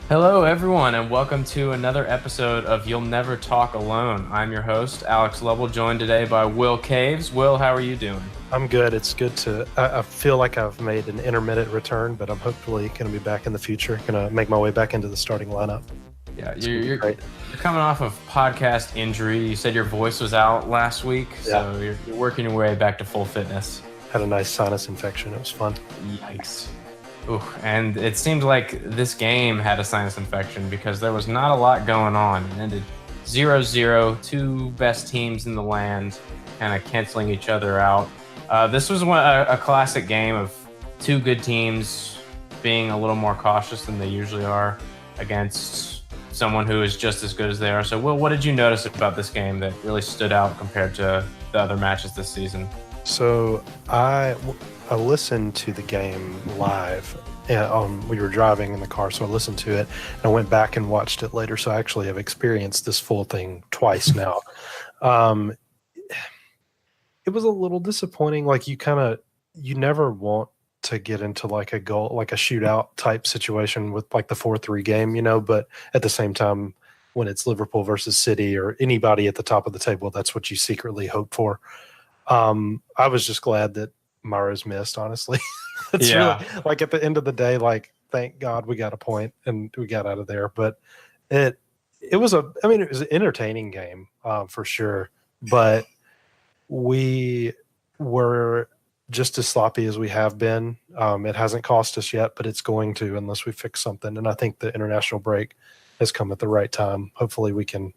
Hello, everyone, and welcome to another episode of You'll Never Talk Alone. I'm your host, Alex Lovell, joined today by Will Caves. Will, how are you doing? I'm good. It's good I feel like I've made an intermittent return, but I'm hopefully going to be back in the future. Going to make my way back into the starting lineup. Yeah, It's you're, going to be you're great. you're coming off of podcast injury. You said your voice was out last week, Yeah. so you're working your way back to full fitness. Had a nice sinus infection. It was fun. Yikes. Ooh, and it seemed like this game had a sinus infection because there was not a lot going on. It ended 0-0, two best teams in the land kind of canceling each other out. This was a classic game of two good teams being a little more cautious than they usually are against someone who is just as good as they are. So, Will, what did you notice about this game that really stood out compared to the other matches this season? So I listened to the game live. We were driving in the car, so I listened to it and I went back and watched it later. So I actually have experienced this full thing twice now. Um, it was a little disappointing. Like you never want to get into like a goal, like a shootout type situation with like the 4-3 game, but at the same time, when it's Liverpool versus City or anybody at the top of the table, that's what you secretly hope for. I was just glad that Mahrez missed, honestly. It's Yeah. really like at the end of the day, like, thank God we got a point and we got out of there. But it it was it was an entertaining game, for sure. But we were just as sloppy as we have been. It hasn't cost us yet, but it's going to unless we fix something. And I think the international break has come at the right time. Hopefully we can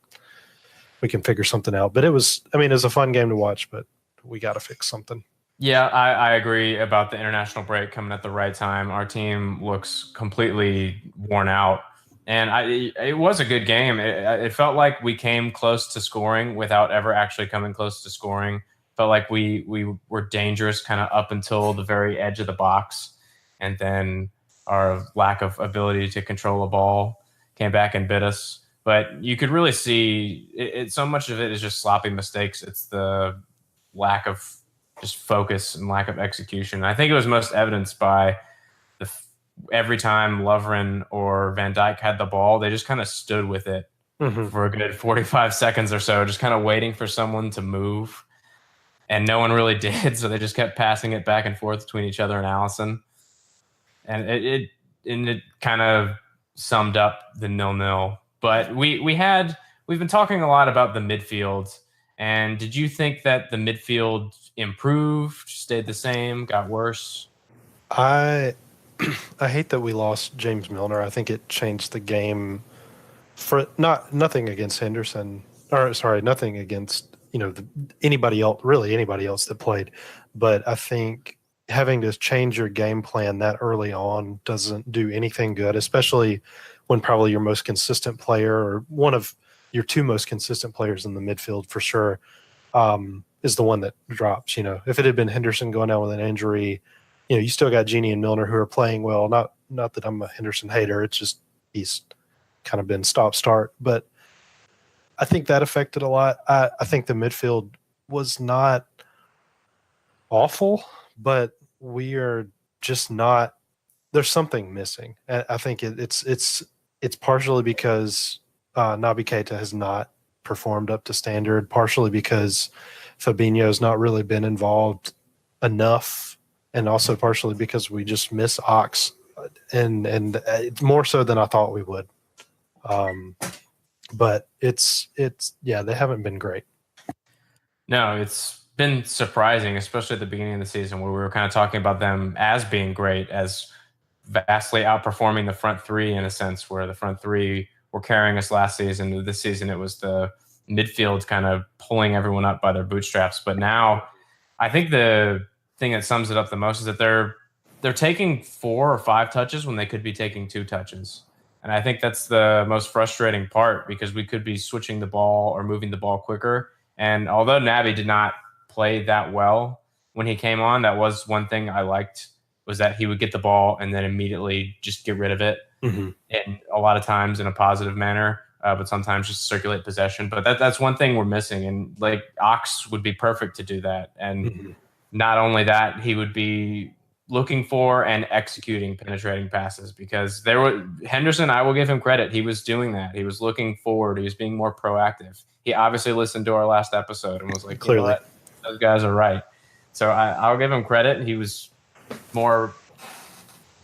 figure something out. But it was a fun game to watch, but we got to fix something. Yeah, I agree about the international break coming at the right time. Our team looks completely worn out, and it was a good game. It felt like we came close to scoring without ever actually coming close to scoring. Felt like we were dangerous kind of up until the very edge of the box, and then our lack of ability to control a ball came back and bit us. But you could really see so much of it is just sloppy mistakes. It's the lack of just focus and lack of execution. I think it was most evidenced by every time Lovren or Van Dijk had the ball, they just kind of stood with it Mm-hmm. for a good 45 seconds or so, just kind of waiting for someone to move. And no one really did, so they just kept passing it back and forth between each other and Allison. And it kind of summed up the 0-0. But we've been talking a lot about the midfield. And did you think that the midfield improved, stayed the same, got worse? I I hate that we lost James Milner. I think it changed the game for nothing against Henderson, or sorry, nothing against anybody else, really anybody else that played. But I think having to change your game plan that early on doesn't do anything good, especially when probably your most consistent player or one of your two most consistent players in the midfield for sure is the one that drops. If it had been Henderson going down with an injury, you still got Genie and Milner who are playing well. Not that I'm a Henderson hater. It's just he's kind of been stop start. But I think that affected a lot. I think the midfield was not awful, but we are just not. There's something missing. I think it's partially because Naby Keita has not performed up to standard, partially because Fabinho's not really been involved enough, and also partially because we just miss Ox, and it's more so than I thought we would. But it's yeah, they haven't been great. No, it's been surprising, especially at the beginning of the season where we were kind of talking about them as being great, as vastly outperforming the front three in a sense, where the front three were carrying us last season. This season, it was the midfield kind of pulling everyone up by their bootstraps. But now, I think the thing that sums it up the most is that they're taking 4 or 5 touches when they could be taking 2 touches. And I think that's the most frustrating part because we could be switching the ball or moving the ball quicker. And although Naby did not play that well when he came on, that was one thing I liked was that he would get the ball and then immediately just get rid of it. Mm-hmm. And a lot of times in a positive manner, but sometimes just circulate possession. But that's one thing we're missing. And like Ox would be perfect to do that. And Mm-hmm. not only that, he would be looking for and executing penetrating passes, because Henderson, I will give him credit. He was doing that. He was looking forward. He was being more proactive. He obviously listened to our last episode and was like, Clearly. You know what? Those guys are right. So I'll give him credit. He was more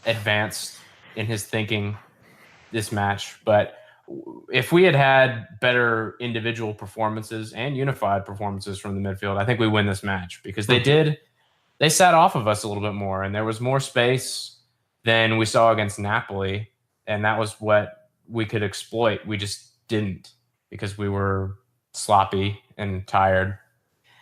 advanced in his thinking this match. But if we had better individual performances and unified performances from the midfield, I think we win this match, because they sat off of us a little bit more, and there was more space than we saw against Napoli, and that was what we could exploit. We just didn't, because we were sloppy and tired.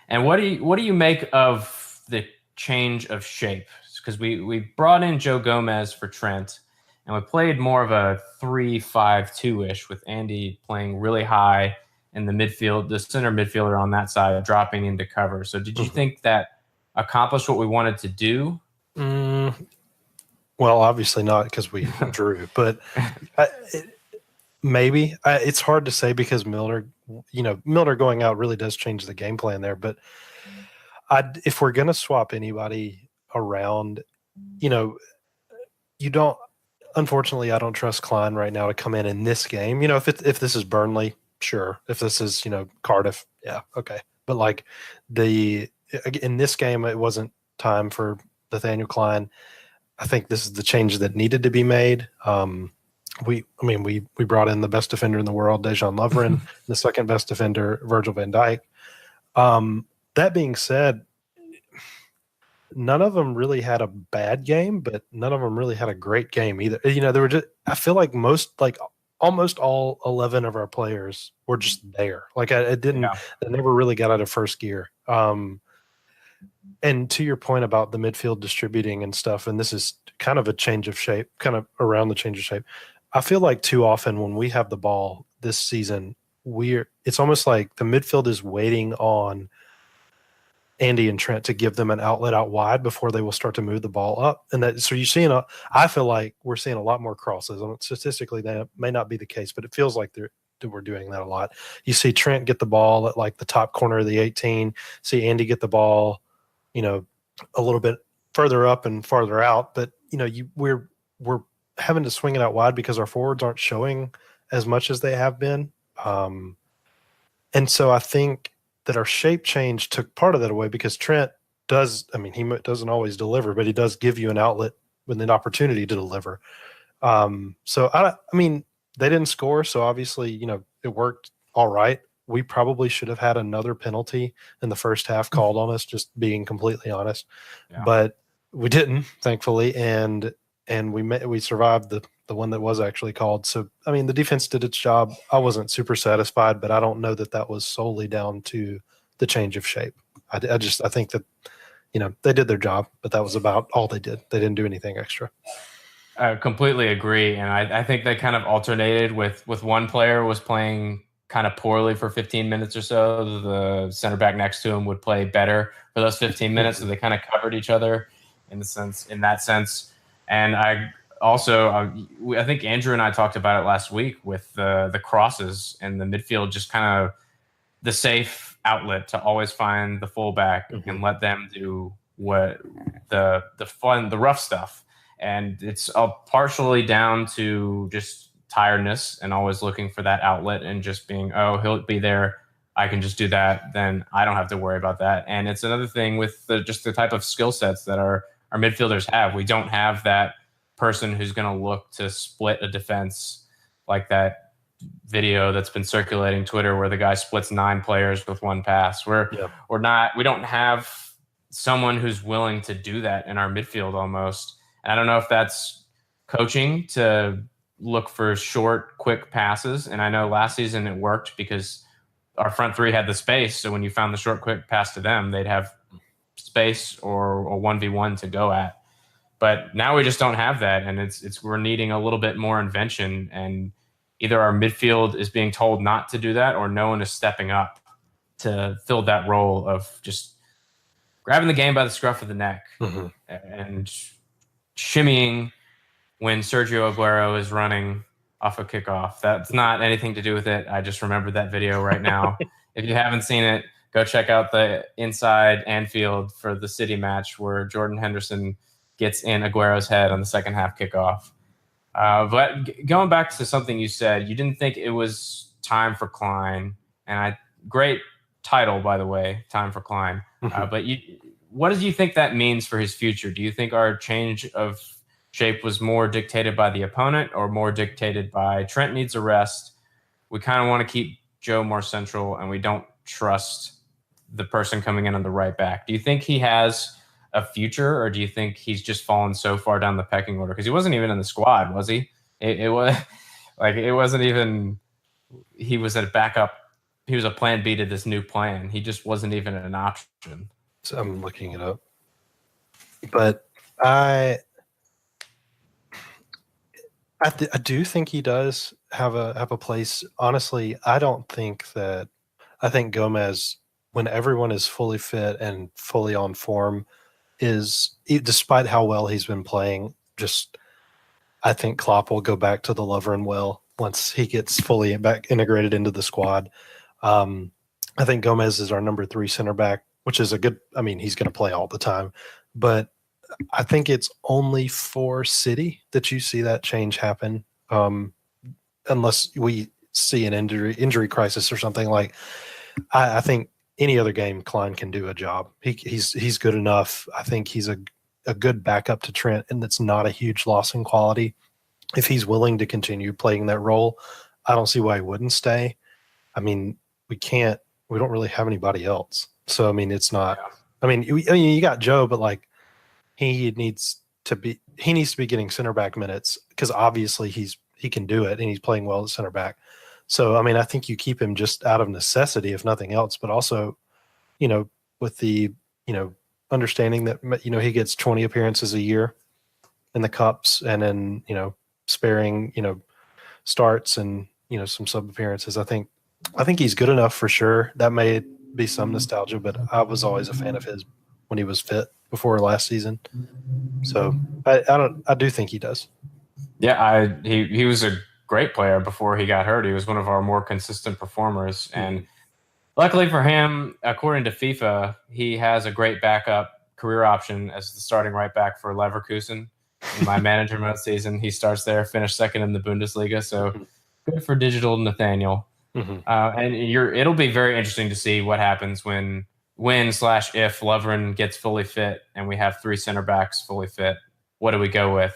And what do you make of the change of shape? Because we brought in Joe Gomez for Trent, and we played more of a 3-5-2-ish, with Andy playing really high in the midfield, the center midfielder on that side dropping into cover. So did you think that accomplished what we wanted to do? Well, obviously not, because we drew, but maybe. It's hard to say, because Milner going out really does change the game plan there. But if we're going to swap anybody around, you don't. Unfortunately, I don't trust Klein right now to come in this game. If this is Burnley, sure. If this is Cardiff, yeah, okay. But in this game, it wasn't time for Nathaniel Klein. I think this is the change that needed to be made. We brought in the best defender in the world, Dejan Lovren, the second best defender, Virgil van Dijk. That being said, none of them really had a bad game, but none of them really had a great game either. They were just, I feel like almost all 11 of our players were just there. They never really got out of first gear. And to your point about the midfield distributing and stuff, and this is kind of a change of shape, kind of around the change of shape. I feel like too often when we have the ball this season, it's almost like the midfield is waiting on Andy and Trent to give them an outlet out wide before they will start to move the ball up. And so you're seeing I feel like we're seeing a lot more crosses. Statistically, that may not be the case, but it feels like we're doing that a lot. You see Trent get the ball at the top corner of the 18, see Andy get the ball, a little bit further up and farther out, but we're having to swing it out wide because our forwards aren't showing as much as they have been. And so I think that our shape change took part of that away, because Trent he doesn't always deliver, but he does give you an outlet with an opportunity to deliver. So they didn't score. So obviously, it worked all right. We probably should have had another penalty in the first half called on us, just being completely honest. Yeah. But we didn't, thankfully, and we survived the one that was actually called. So the defense did its job. I wasn't super satisfied, but I don't know that was solely down to the change of shape. I think that they did their job, but that was about all they did. They didn't do anything extra. I completely agree, and I think they kind of alternated with one player was playing kind of poorly for 15 minutes or so. The center back next to him would play better for those 15 minutes, so they kind of covered each other in that sense. And I think Andrew and I talked about it last week with the crosses and the midfield, just kind of the safe outlet to always find the fullback and let them do what the fun, the rough stuff. And it's partially down to just tiredness and always looking for that outlet and just being, he'll be there, I can just do that, then I don't have to worry about that. And it's another thing with just the type of skill sets that our midfielders have. We don't have that person who's going to look to split a defense, like that video that's been circulating Twitter where the guy splits 9 players with one pass. We don't have someone who's willing to do that in our midfield almost. And I don't know if that's coaching to look for short, quick passes. And I know last season it worked because our front three had the space. So when you found the short, quick pass to them, they'd have space or a 1v1 to go at. But now we just don't have that. And we're needing a little bit more invention. And either our midfield is being told not to do that, or no one is stepping up to fill that role of just grabbing the game by the scruff of the neck and shimmying when Sergio Aguero is running off a kickoff. That's not anything to do with it. I just remembered that video right now. If you haven't seen it, go check out the Inside Anfield for the City match where Jordan Henderson gets in Aguero's head on the second half kickoff. But going back to something you said, you didn't think it was time for Klein, and great title, by the way, time for Klein. But what do you think that means for his future? Do you think our change of shape was more dictated by the opponent or more dictated by Trent needs a rest? We kind of want to keep Joe more central, and we don't trust the person coming in on the right back. Do you think he has a future, or do you think he's just fallen so far down the pecking order? Because he wasn't even in the squad, was he? It was like it wasn't even. He was a backup. He was a plan B to this new plan. He just wasn't even an option. So I'm looking it up, but I do think he does have a place. Honestly, I think Gomez, when everyone is fully fit and fully on form, despite how well he's been playing, I think Klopp will go back to the Lovren well once he gets fully back integrated into the squad. I think Gomez is our number 3 center back, which is he's going to play all the time, but I think it's only for City that you see that change happen, unless we see an injury crisis or something. Like I think any other game, Klein can do a job. He's good enough. I think he's a good backup to Trent, and that's not a huge loss in quality. If he's willing to continue playing that role, I don't see why he wouldn't stay. I mean, we don't really have anybody else. So, I mean, it's not, you got Joe, but like he needs to be getting center back minutes because obviously he can do it and he's playing well at center back. So, I mean, I think you keep him just out of necessity, if nothing else, but also, with the, understanding that, he gets 20 appearances a year in the cups and then, sparing, starts and, some sub appearances. I think he's good enough for sure. That may be some nostalgia, but I was always a fan of his when he was fit before last season. So I do think he does. Yeah, he was a great player before he got hurt. He was one of our more consistent performers. And luckily for him, according to FIFA, he has a great backup career option as the starting right back for Leverkusen. In my manager mode season, he starts there, finished second in the Bundesliga. So good for digital Nathaniel. And it'll be very interesting to see what happens when if Lovren gets fully fit and we have 3 center backs fully fit. What do we go with?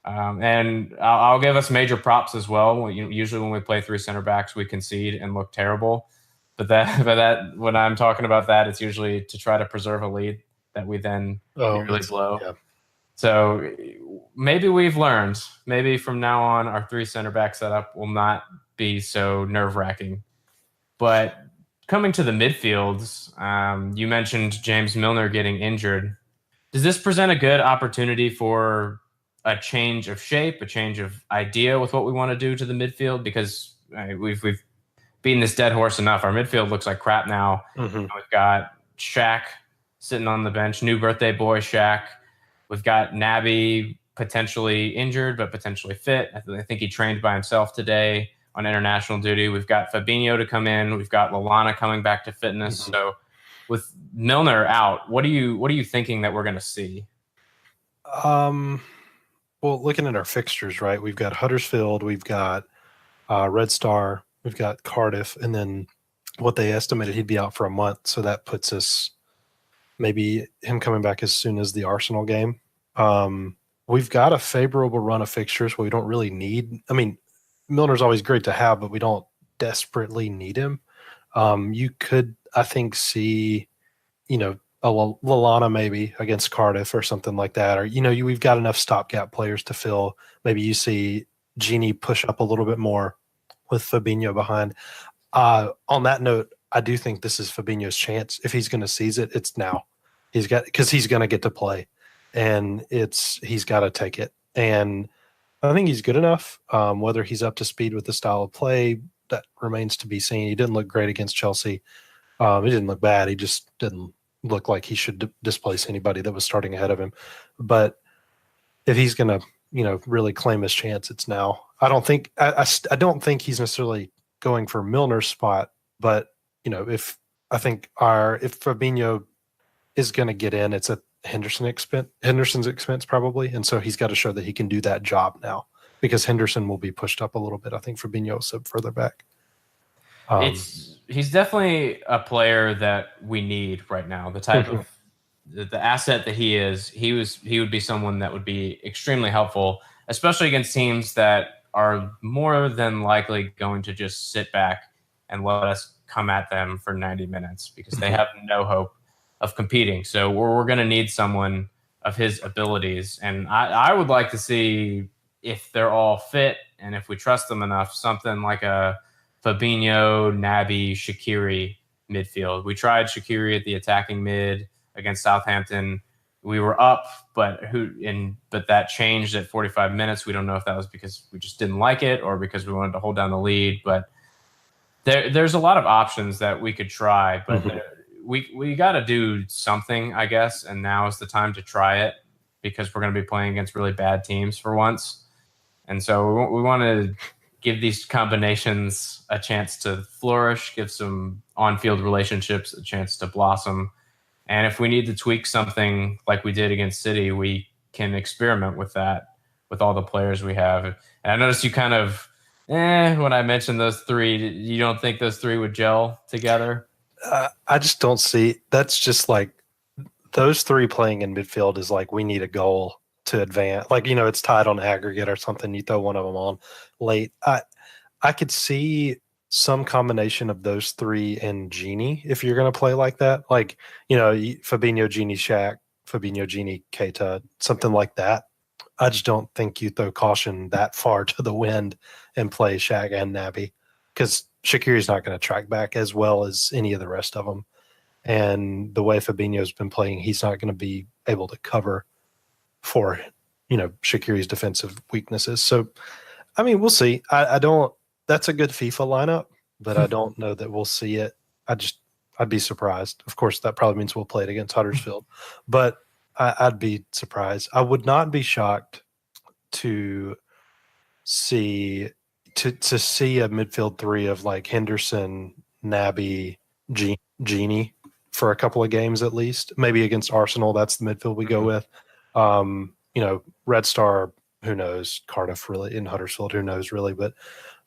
And I'll give us major props as well. Usually when we play 3 center backs, we concede and look terrible. But that when I'm talking about that, it's usually to try to preserve a lead that we then really blow. Yeah. So maybe we've learned. Maybe from now on, our 3 center back setup will not be so nerve-wracking. But coming to the midfields, you mentioned James Milner getting injured. Does this present a good opportunity for a change of shape, a change of idea with what we want to do to the midfield? Because we've beaten this dead horse enough. Our midfield looks like crap now. We've got Shaq sitting on the bench, new birthday boy Shaq. We've got Naby potentially injured, but potentially fit. I think he trained by himself today on international duty. We've got Fabinho to come in. We've got Lallana coming back to fitness. So with Milner out, what are you thinking that we're going to see? Well, looking at our fixtures, right? We've got Huddersfield, we've got Red Star, we've got Cardiff, and then what they estimated he'd be out for a month. So that puts us maybe him coming back as soon as the Arsenal game. We've got a favorable run of fixtures where we don't really need. I mean, Milner's always great to have, but we don't desperately need him. You could, I think, see, a Lallana maybe against Cardiff or something like that. Or, we've got enough stopgap players to fill. Maybe you see Genie push up a little bit more with Fabinho behind. On that note, I do think this is Fabinho's chance. If he's going to seize it, it's now. Because he's going to get to play, and he's got to take it. And I think he's good enough. Whether he's up to speed with the style of play, that remains to be seen. He didn't look great against Chelsea. He didn't look bad. He just didn't look like he should displace anybody that was starting ahead of him. But if he's going to, really claim his chance, it's now. I don't think he's necessarily going for Milner's spot, but if Fabinho is going to get in, it's Henderson's expense probably, and so he's got to show that he can do that job now because Henderson will be pushed up a little bit. I think Fabinho is further back. He's definitely a player that we need right now. The type of the asset that he is, he would be someone that would be extremely helpful, especially against teams that are more than likely going to just sit back and let us come at them for 90 minutes because they have no hope of competing. So we're going to need someone of his abilities. And I would like to see, if they're all fit and if we trust them enough, something like a Fabinho, Naby, Shaqiri midfield. We tried Shaqiri at the attacking mid against Southampton. We were up, but that changed at 45 minutes. We don't know if that was because we just didn't like it or because we wanted to hold down the lead. But there's a lot of options that we could try, but we got to do something, I guess. And now is the time to try it because we're going to be playing against really bad teams for once. And so we want to give these combinations a chance to flourish, give some on-field relationships a chance to blossom. And if we need to tweak something like we did against City, we can experiment with that with all the players we have. And I noticed you kind of, when I mentioned those three, you don't think those three would gel together? I just don't see. That's just like those three playing in midfield is like we need a goal to advance. Like, it's tied on aggregate or something. You throw one of them on late. I could see some combination of those three and Genie if you're going to play like that. Like, Fabinho, Genie, Shaq, Fabinho, Genie, Keita, something like that. I just don't think you throw caution that far to the wind and play Shaq and Naby because Shaqiri's not going to track back as well as any of the rest of them. And the way Fabinho's been playing, he's not going to be able to cover for, Shaqiri's defensive weaknesses. So, I mean, we'll see. I don't – that's a good FIFA lineup, but I don't know that we'll see it. I'd be surprised. Of course, that probably means we'll play it against Huddersfield. But I'd be surprised. I would not be shocked to see – to see a midfield three of like Henderson, Naby, Genie for a couple of games at least. Maybe against Arsenal, that's the midfield we go with. Red Star, who knows? Cardiff, really, in Huddersfield, who knows, really? But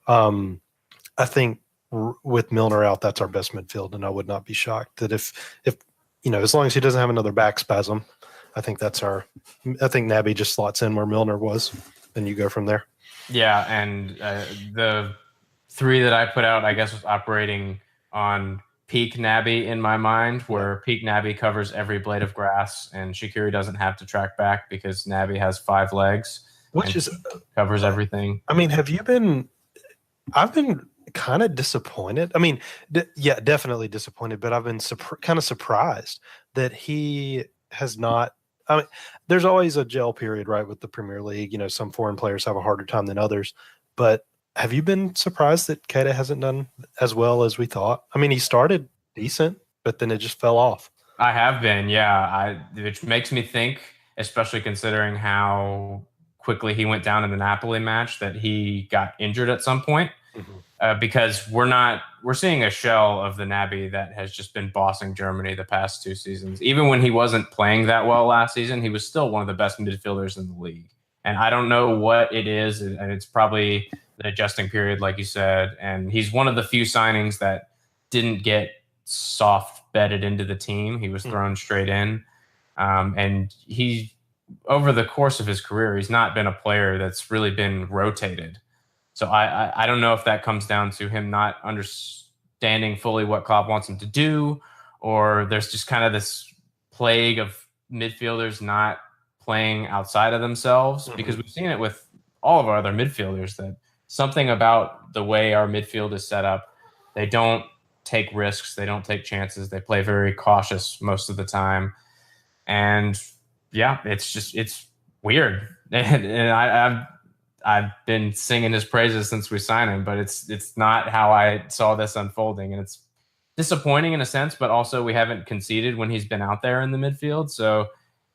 I think with Milner out, that's our best midfield, and I would not be shocked that if as long as he doesn't have another back spasm, I think that's our. I think Naby just slots in where Milner was, and you go from there. Yeah, and the three that I put out, I guess, was operating on peak Naby in my mind, where peak Naby covers every blade of grass, and Shaqiri doesn't have to track back because Naby has 5 legs, which covers everything. I mean, have you been? I've been kind of disappointed. I mean, definitely disappointed, but I've been kind of surprised that he has not. I mean, there's always a gel period, right, with the Premier League. Some foreign players have a harder time than others. But have you been surprised that Keita hasn't done as well as we thought? I mean, he started decent, but then it just fell off. I have been, yeah. Which makes me think, especially considering how quickly he went down in the Napoli match, that he got injured at some point. Because we're seeing a shell of the Naby that has just been bossing Germany the past 2 seasons. Even when he wasn't playing that well last season, he was still one of the best midfielders in the league. And I don't know what it is, and it's probably the adjusting period, like you said. And he's one of the few signings that didn't get soft bedded into the team. He was thrown straight in. And he, over the course of his career, he's not been a player that's really been rotated. So I don't know if that comes down to him not understanding fully what Klopp wants him to do, or there's just kind of this plague of midfielders not playing outside of themselves, because we've seen it with all of our other midfielders, that something about the way our midfield is set up, they don't take risks, they don't take chances, they play very cautious most of the time. And yeah, it's weird. And I've been singing his praises since we signed him, but it's not how I saw this unfolding. And it's disappointing in a sense, but also we haven't conceded when he's been out there in the midfield. So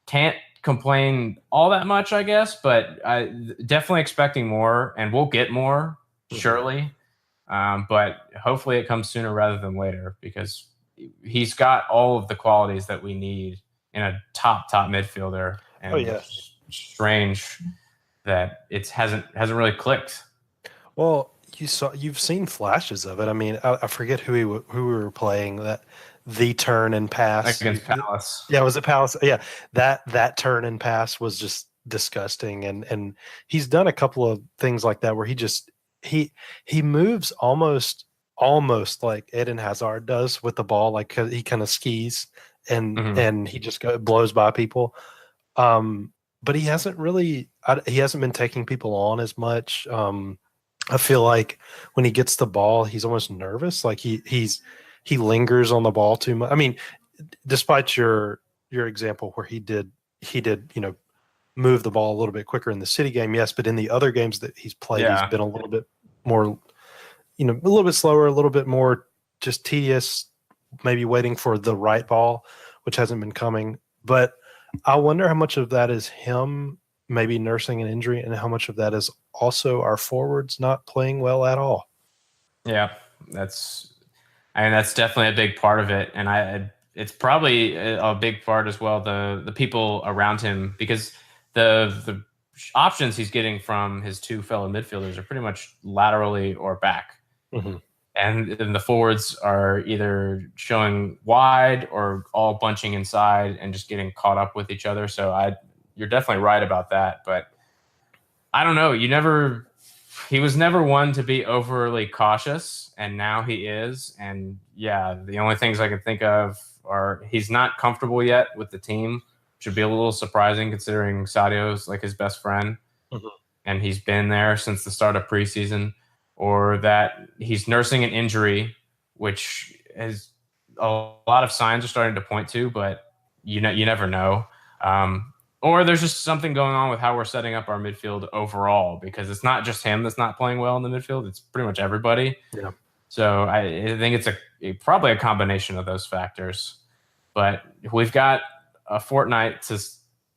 can't complain all that much, I guess, but I definitely expecting more, and we'll get more, surely. But hopefully it comes sooner rather than later, because he's got all of the qualities that we need in a top midfielder, Oh and yeah. it's strange that it hasn't really clicked. Well, you've seen flashes of it. I mean, I forget who we were playing that the turn and pass. Against Palace. Yeah, was it Palace? Yeah, that turn and pass was just disgusting. And he's done a couple of things like that where he he moves almost like Eden Hazard does with the ball, like he kind of skis and he just blows by people. But he hasn't been taking people on as much. I feel like when he gets the ball, he's almost nervous. Like he lingers on the ball too much. I mean, despite your example where he did move the ball a little bit quicker in the City game, yes, but in the other games that he's played, he's been a little bit more, a little bit slower, a little bit more just tedious, maybe waiting for the right ball, which hasn't been coming. But I wonder how much of that is him maybe nursing an injury and how much of that is also our forwards not playing well at all. Yeah, that's definitely a big part of it. And it's probably a big part as well, the people around him, because the options he's getting from his two fellow midfielders are pretty much laterally or back. Mm-hmm. And then the forwards are either showing wide or all bunching inside and just getting caught up with each other. So you're definitely right about that. But I don't know. He was never one to be overly cautious, and now he is. And yeah, the only things I can think of are he's not comfortable yet with the team, which would be a little surprising considering Sadio's like his best friend, and he's been there since the start of preseason. Or that he's nursing an injury, which has a lot of signs are starting to point to, but you never know. Or there's just something going on with how we're setting up our midfield overall, because it's not just him that's not playing well in the midfield. It's pretty much everybody. Yeah. So I think it's probably a combination of those factors. But we've got a fortnight to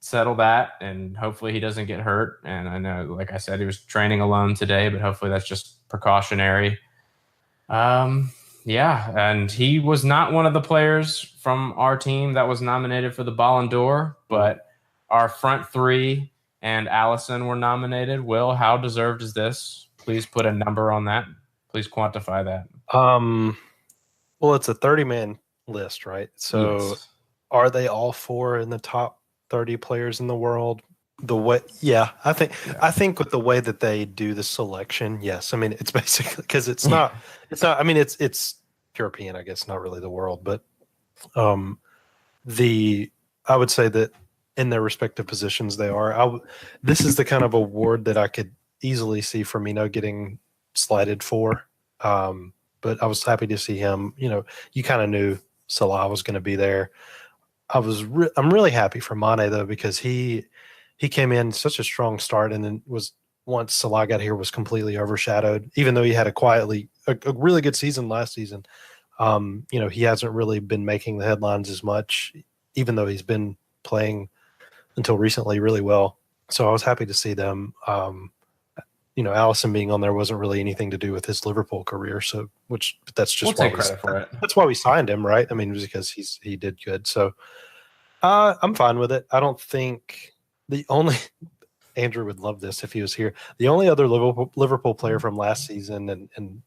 settle that, and hopefully he doesn't get hurt. And I know, like I said, he was training alone today, but hopefully that's just precautionary. Yeah, and he was not one of the players from our team that was nominated for the Ballon d'Or, but our front three and Alisson were nominated. Will, how deserved is this? Please put a number on that. Please quantify that. Well, it's a 30-man list, right? So yes. Are they all four in the top 30 players in the world? I think with the way that they do the selection, yes. I mean, it's basically because it's not. I mean, it's European, I guess, not really the world, but I would say that in their respective positions they are. This is the kind of award that I could easily see Firmino getting slighted for. But I was happy to see him. You kind of knew Salah was going to be there. I'm really happy for Mane though, because he came in such a strong start, and then once Salah got here was completely overshadowed. Even though he had a really good season last season, he hasn't really been making the headlines as much, even though he's been playing until recently really well. So I was happy to see them. Alisson being on there wasn't really anything to do with his Liverpool career. So, but that's just we'll take credit for it. That's why we signed him, right? I mean, it was because he did good. So I'm fine with it. I don't think Andrew would love this if he was here. The only other Liverpool player from last season and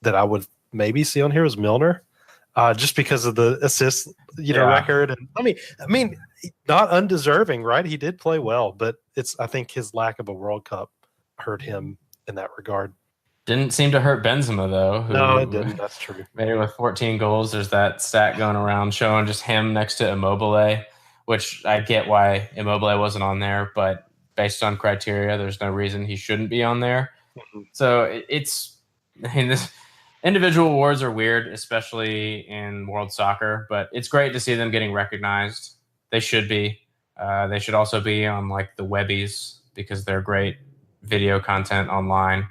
that I would maybe see on here is Milner, just because of the assist record. And I mean, not undeserving, right? He did play well, but I think his lack of a World Cup hurt him in that regard. Didn't seem to hurt Benzema though. No, it didn't. That's true. Made it with 14 goals. There's that stat going around showing just him next to Immobile, which I get why Immobile wasn't on there, but based on criteria, there's no reason he shouldn't be on there. Mm-hmm. So this individual awards are weird, especially in world soccer, but it's great to see them getting recognized. They should be. They should also be on like the Webbies, because they're great video content online.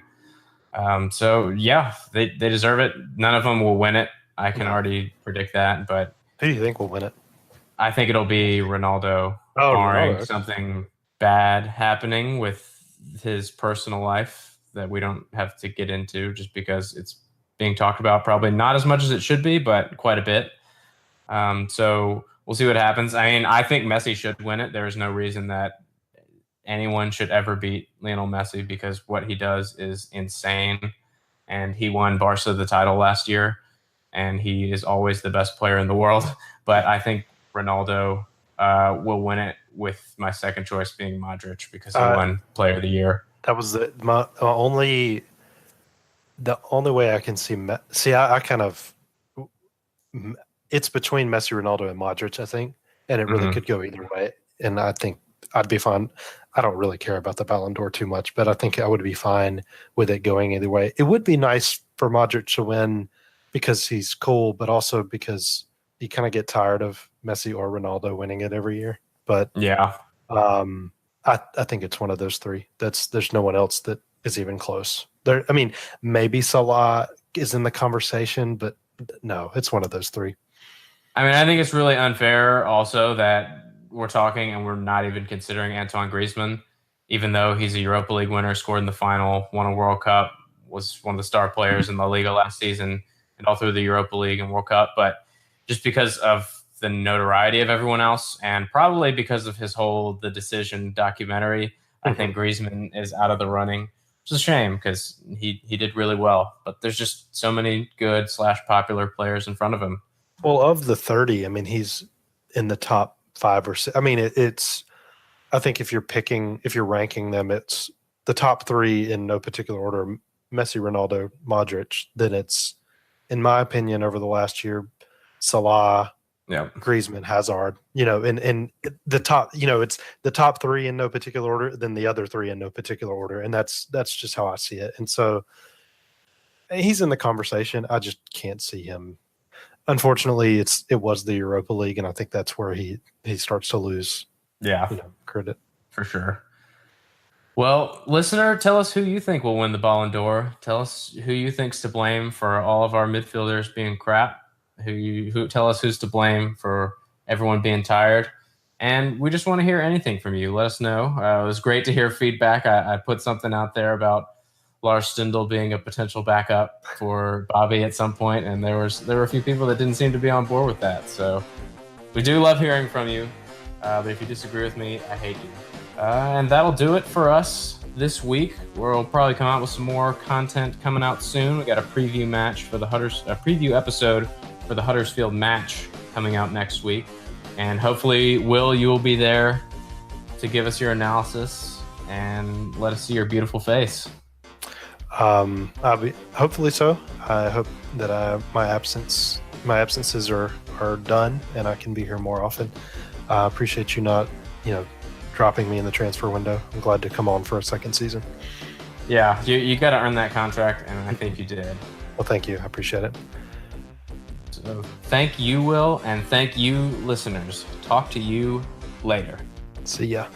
So yeah, they deserve it. None of them will win it. I can already predict that, but who do you think will win it? I think it'll be Ronaldo, barring something bad happening with his personal life that we don't have to get into, just because it's being talked about probably not as much as it should be, but quite a bit. So we'll see what happens. I mean, I think Messi should win it. There is no reason that anyone should ever beat Lionel Messi because what he does is insane. And he won Barca the title last year, and he is always the best player in the world. But I think Ronaldo will win it, with my second choice being Modric because he won Player of the Year. That was the only way I can see. I kind of, it's between Messi, Ronaldo, and Modric, I think, and it really could go either way. And I think I'd be fine. I don't really care about the Ballon d'Or too much, but I think I would be fine with it going either way. It would be nice for Modric to win because he's cool, but also because you kind of get tired of Messi or Ronaldo winning it every year. But yeah, I think it's one of those three. There's no one else that is even close. I mean, maybe Salah is in the conversation, but no, it's one of those three. I mean, I think it's really unfair also that we're talking and we're not even considering Antoine Griezmann, even though he's a Europa League winner, scored in the final, won a World Cup, was one of the star players in La Liga last season and all through the Europa League and World Cup. But just because of the notoriety of everyone else and probably because of his whole The Decision documentary, I think Griezmann is out of the running. It's a shame because he did really well. But there's just so many good / popular players in front of him. Well, of the 30, I mean, he's in the top 5 or 6. I mean, it's. I think if you're ranking them, it's the top 3 in no particular order: Messi, Ronaldo, Modric. Then it's, in my opinion, over the last year, Salah, Griezmann, Hazard. In the top. It's the top 3 in no particular order, then the other 3 in no particular order, and that's just how I see it. And so he's in the conversation. I just can't see him. Unfortunately, it was the Europa League, and I think that's where he starts to lose credit. For sure. Well, listener, tell us who you think will win the Ballon d'Or. Tell us who you think's to blame for all of our midfielders being crap. Who tell us who's to blame for everyone being tired. And we just want to hear anything from you. Let us know. It was great to hear feedback. I put something out there about Lars Stindl being a potential backup for Bobby at some point, and there were a few people that didn't seem to be on board with that. So we do love hearing from you, but if you disagree with me, I hate you. And that'll do it for us this week. We'll probably come out with some more content coming out soon. We got a preview episode for the Huddersfield match coming out next week, and hopefully, Will, you will be there to give us your analysis and let us see your beautiful face. Hopefully so. I hope that my absences are done and I can be here more often. I appreciate you not, dropping me in the transfer window. I'm glad to come on for a second season. Yeah, you got to earn that contract, and I think you did. Well, thank you. I appreciate it. So thank you, Will, and thank you, listeners. Talk to you later. See ya.